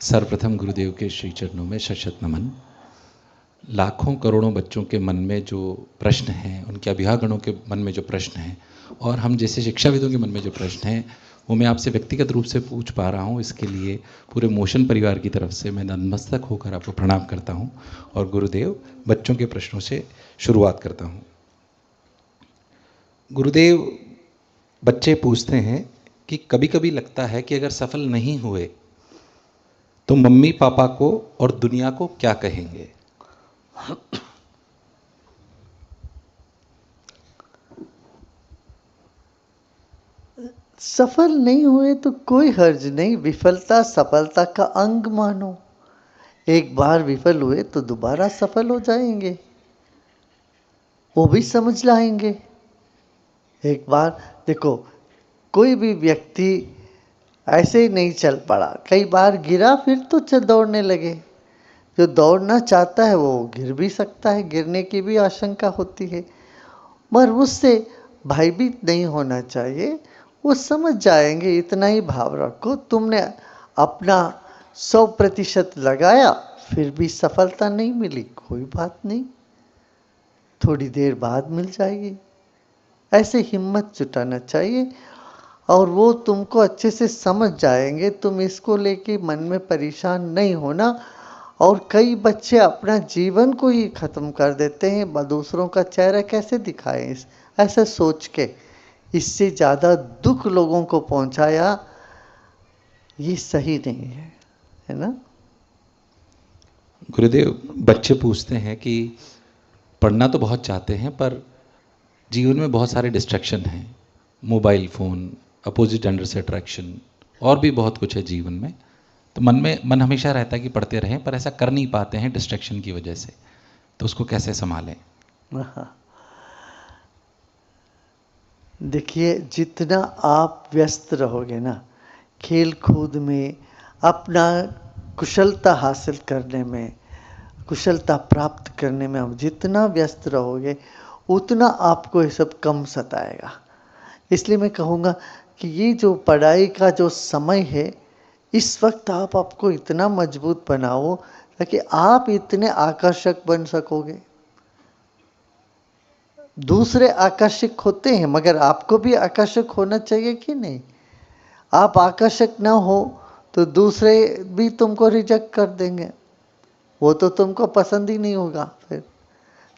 सर्वप्रथम गुरुदेव के श्री चरणों में शत नमन। लाखों करोड़ों बच्चों के मन में जो प्रश्न हैं, उनके अभिभावकों के मन में जो प्रश्न हैं, और हम जैसे शिक्षाविदों के मन में जो प्रश्न हैं, वो मैं आपसे व्यक्तिगत रूप से पूछ पा रहा हूँ। इसके लिए पूरे मोशन परिवार की तरफ से मैं नतमस्तक होकर आपको प्रणाम करता हूँ और गुरुदेव बच्चों के प्रश्नों से शुरुआत करता हूँ। गुरुदेव, बच्चे पूछते हैं कि कभी कभी लगता है कि अगर सफल नहीं हुए तो मम्मी पापा को और दुनिया को क्या कहेंगे। सफल नहीं हुए तो कोई हर्ज नहीं, विफलता सफलता का अंग मानो। एक बार विफल हुए तो दोबारा सफल हो जाएंगे, वो भी समझ लाएंगे। एक बार देखो, कोई भी व्यक्ति ऐसे ही नहीं चल पड़ा, कई बार गिरा फिर तो दौड़ने लगे। जो दौड़ना चाहता है वो गिर भी सकता है, गिरने की भी आशंका होती है, मगर उससे भयभीत नहीं होना चाहिए। वो समझ जाएंगे, इतना ही भाव रखो। तुमने अपना 100% लगाया, फिर भी सफलता नहीं मिली, कोई बात नहीं, थोड़ी देर बाद मिल जाएगी। ऐसे हिम्मत जुटाना चाहिए और वो तुमको अच्छे से समझ जाएंगे। तुम इसको लेके मन में परेशान नहीं होना। और कई बच्चे अपना जीवन को ही ख़त्म कर देते हैं, दूसरों का चेहरा कैसे दिखाएं, ऐसा सोच के। इससे ज़्यादा दुख लोगों को पहुंचाया ये सही नहीं है ना। गुरुदेव, बच्चे पूछते हैं कि पढ़ना तो बहुत चाहते हैं पर जीवन में बहुत सारे डिस्ट्रैक्शन हैं, मोबाइल फ़ोन, अपोजिट जेंडर से अट्रैक्शन, और भी बहुत कुछ है जीवन में। तो मन हमेशा रहता है कि पढ़ते रहें, पर ऐसा कर नहीं पाते हैं डिस्ट्रैक्शन की वजह से। तो उसको कैसे संभालें। हाँ, देखिए, जितना आप व्यस्त रहोगे ना खेल कूद में, अपना कुशलता हासिल करने में, कुशलता प्राप्त करने में आप जितना व्यस्त रहोगे, उतना आपको ये सब कम सताएगा। इसलिए मैं कहूँगा कि ये जो पढ़ाई का जो समय है, इस वक्त आप आपको इतना मजबूत बनाओ ताकि आप इतने आकर्षक बन सकोगे। दूसरे आकर्षक होते हैं, मगर आपको भी आकर्षक होना चाहिए कि नहीं। आप आकर्षक ना हो तो दूसरे भी तुमको रिजेक्ट कर देंगे, वो तो तुमको पसंद ही नहीं होगा फिर।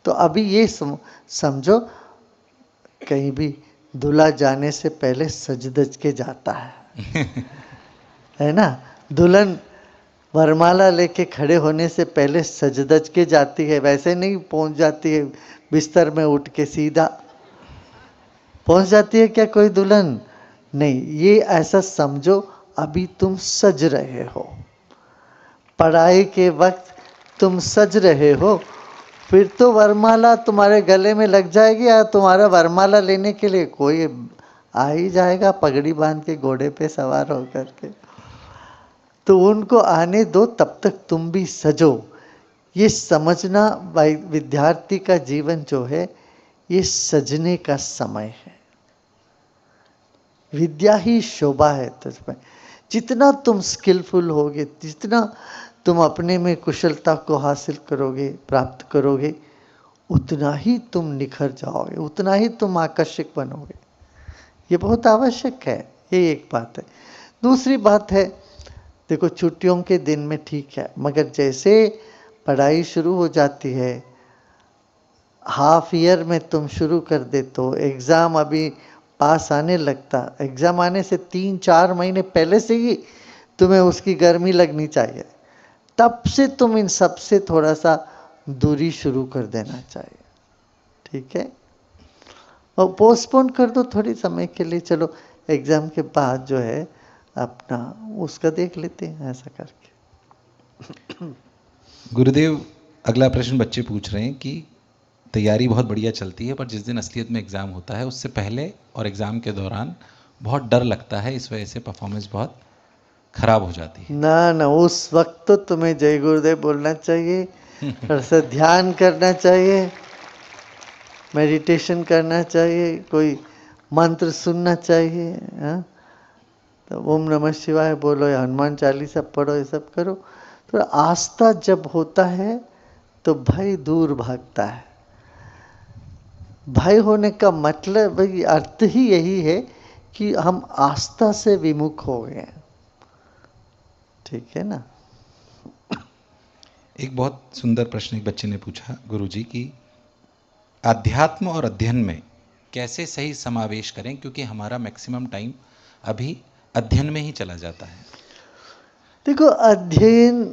तो अभी ये समझो, कहीं भी दूल्हा जाने से पहले सज धज के जाता है ना। दुल्हन वरमाला लेके खड़े होने से पहले सज धज के जाती है, वैसे नहीं पहुंच जाती है बिस्तर में उठ के सीधा पहुंच जाती है क्या कोई दुल्हन? नहीं, ये ऐसा समझो अभी तुम सज रहे हो, पढ़ाई के वक्त तुम सज रहे हो, फिर तो वरमाला तुम्हारे गले में लग जाएगी। या तुम्हारा वरमाला लेने के लिए कोई आ ही जाएगा पगड़ी बांध के, घोड़े पे सवार होकर के। तो उनको आने दो, तब तक तुम भी सजो। ये समझना, भाई विद्यार्थी का जीवन जो है ये सजने का समय है। विद्या ही शोभा है तुझमें। जितना तुम स्किलफुल होगे, जितना तुम अपने में कुशलता को हासिल करोगे, प्राप्त करोगे, उतना ही तुम निखर जाओगे, उतना ही तुम आकर्षक बनोगे। ये बहुत आवश्यक है, ये एक बात है। दूसरी बात है, देखो छुट्टियों के दिन में ठीक है, मगर जैसे पढ़ाई शुरू हो जाती है, हाफ ईयर में तुम शुरू कर देते हो, एग्ज़ाम अभी पास आने लगता, एग्ज़ाम आने से 3-4 महीने पहले से ही तुम्हें उसकी गर्मी लगनी चाहिए। तब से तुम इन सब से थोड़ा सा दूरी शुरू कर देना चाहिए, ठीक है। और पोस्टपोन कर दो थोड़ी समय के लिए, चलो एग्ज़ाम के बाद जो है अपना उसका देख लेते हैं, ऐसा करके। गुरुदेव, अगला प्रश्न बच्चे पूछ रहे हैं कि तैयारी बहुत बढ़िया चलती है, पर जिस दिन असलियत में एग्ज़ाम होता है उससे पहले और एग्ज़ाम के दौरान बहुत डर लगता है, इस वजह से परफॉर्मेंस बहुत खराब हो जाती है। ना ना, उस वक्त तो तुम्हें जय गुरुदेव बोलना चाहिए, थोड़ा सा ध्यान करना चाहिए, मेडिटेशन करना चाहिए, कोई मंत्र सुनना चाहिए, हाँ। ओम नमः शिवाय बोलो या हनुमान चालीसा पढ़ो, ये सब करो। तो आस्था जब होता है तो भय दूर भागता है। भय होने का मतलब अर्थ ही यही है कि हम आस्था से विमुख हो गए। ठीक है ना। एक बहुत सुंदर प्रश्न एक बच्चे ने पूछा गुरुजी कि अध्यात्म और अध्ययन में कैसे सही समावेश करें, क्योंकि हमारा मैक्सिमम टाइम अभी अध्ययन में ही चला जाता है। देखो, अध्ययन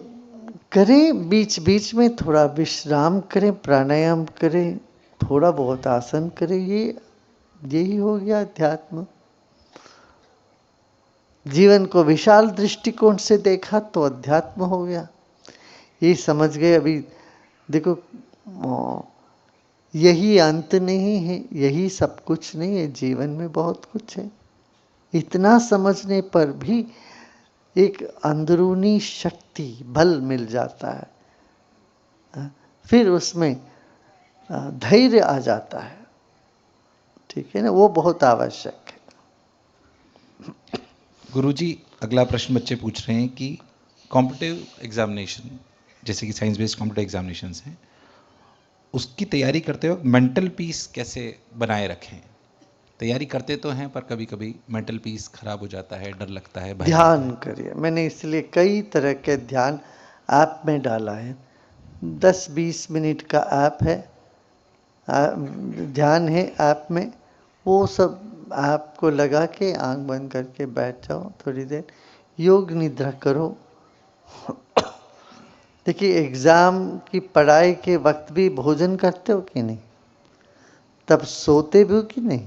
करें, बीच बीच में थोड़ा विश्राम करें, प्राणायाम करें, थोड़ा बहुत आसन करें, यही हो गया अध्यात्म। जीवन को विशाल दृष्टिकोण से देखा तो अध्यात्म हो गया। ये समझ गए अभी देखो, यही अंत नहीं है, यही सब कुछ नहीं है, जीवन में बहुत कुछ है। इतना समझने पर भी एक अंदरूनी शक्ति, बल मिल जाता है, फिर उसमें धैर्य आ जाता है। ठीक है ना, वो बहुत आवश्यक है। गुरुजी, अगला प्रश्न बच्चे पूछ रहे हैं कि कॉम्पिटिटिव एग्जामिनेशन, जैसे कि साइंस बेस्ड कॉम्पिटिटिव एग्जामिनेशंस हैं, उसकी तैयारी करते वक्त मेंटल पीस कैसे बनाए रखें। तैयारी करते तो हैं पर कभी कभी मेंटल पीस खराब हो जाता है, डर लगता है, भय लगता ध्यान है। करिए, मैंने इसलिए कई तरह के ध्यान ऐप में डाला है। 10-20 मिनट का ऐप है, ध्यान है ऐप में। वो सब ऐप को लगा के आंख बंद करके बैठ जाओ, थोड़ी देर योग निद्रा करो। देखिए, एग्ज़ाम की पढ़ाई के वक्त भी भोजन करते हो कि नहीं, तब सोते भी हो कि नहीं,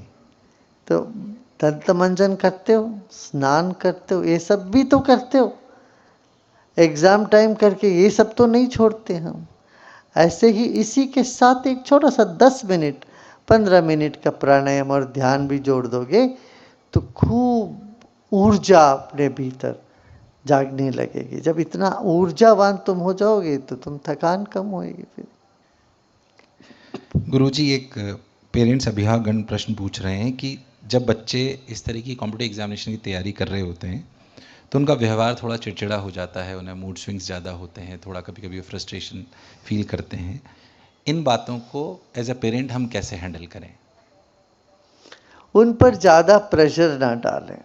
तो दंत मंजन करते हो, स्नान करते हो, ये सब भी तो करते हो। एग्ज़ाम टाइम करके ये सब तो नहीं छोड़ते हम। ऐसे ही इसी के साथ एक छोटा सा 10 मिनट 15 मिनट का प्राणायाम और ध्यान भी जोड़ दोगे तो खूब ऊर्जा अपने भीतर जागने लगेगी। जब इतना ऊर्जावान तुम हो जाओगे तो तुम थकान कम होएगी फिर। गुरुजी, एक पेरेंट्स अभिभावकगण प्रश्न पूछ रहे हैं कि जब बच्चे इस तरह की कॉम्पिटिटिव एग्जामिनेशन की तैयारी कर रहे होते हैं तो उनका व्यवहार थोड़ा चिड़चिड़ा हो जाता है, उन्हें मूड स्विंग्स ज़्यादा होते हैं, थोड़ा कभी कभी फ्रस्ट्रेशन फील करते हैं। इन बातों को एज अ पेरेंट हम कैसे हैंडल करें? उन पर ज़्यादा प्रेशर ना डालें।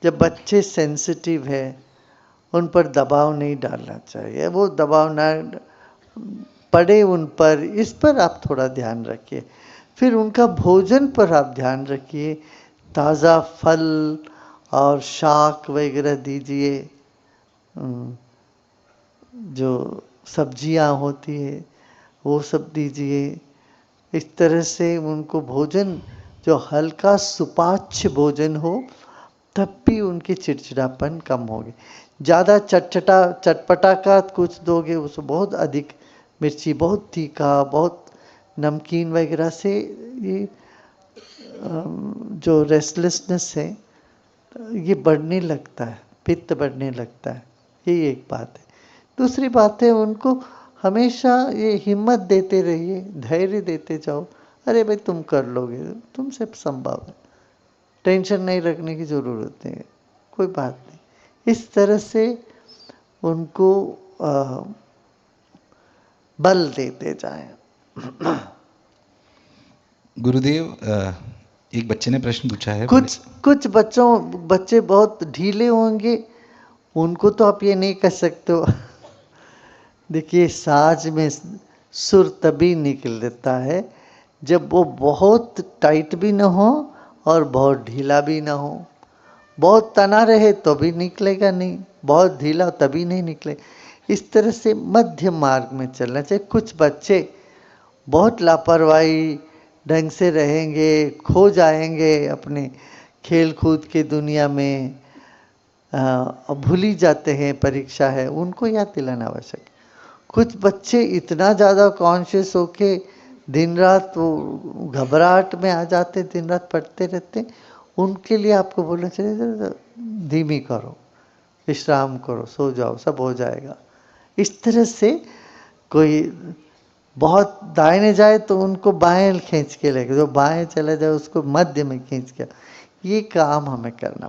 जब बच्चे सेंसिटिव है, उन पर दबाव नहीं डालना चाहिए। वो दबाव ना पड़े उन पर, इस पर आप थोड़ा ध्यान रखिए। फिर उनका भोजन पर आप ध्यान रखिए, ताज़ा फल और शाक वगैरह दीजिए, जो सब्जियां होती है वो सब दीजिए। इस तरह से उनको भोजन जो हल्का सुपाच्य भोजन हो, तब भी उनकी चिड़चिड़ापन कम होगी। ज़्यादा चटपटा का कुछ दोगे, उसको बहुत अधिक मिर्ची, बहुत तीखा, बहुत नमकीन वगैरह से ये जो रेस्टलेसनेस है ये बढ़ने लगता है, पित्त बढ़ने लगता है। ये एक बात है। दूसरी बात है, उनको हमेशा ये हिम्मत देते रहिए, धैर्य देते जाओ। अरे भाई, तुम कर लोगे, तुमसे संभव है, टेंशन नहीं रखने की ज़रूरत नहीं है, कोई बात नहीं। इस तरह से उनको बल देते जाएं। गुरुदेव, एक बच्चे ने प्रश्न पूछा है। कुछ बच्चे बहुत ढीले होंगे, उनको तो आप ये नहीं कह सकते हो। देखिए, साज में सुर तभी निकलता है जब वो बहुत टाइट भी ना हो और बहुत ढीला भी ना हो। बहुत तना रहे तो भी निकलेगा नहीं, बहुत ढीला तभी नहीं निकले। इस तरह से मध्य मार्ग में चलना चाहिए। कुछ बच्चे बहुत लापरवाही ढंग से रहेंगे, खो जाएंगे अपने खेल कूद की दुनिया में, भूल ही जाते हैं परीक्षा है, उनको याद दिलाना आवश्यक। कुछ बच्चे इतना ज़्यादा कॉन्शियस होके दिन रात वो घबराहट में आ जाते, दिन रात पढ़ते रहते, उनके लिए आपको बोलना चाहिए धीमी करो, विश्राम करो, सो जाओ, सब हो जाएगा। इस तरह से कोई बहुत दाहिने जाए तो उनको बाएं खींच के लेके, जो बाएं चले जाए उसको मध्य में खींच के, ये काम हमें करना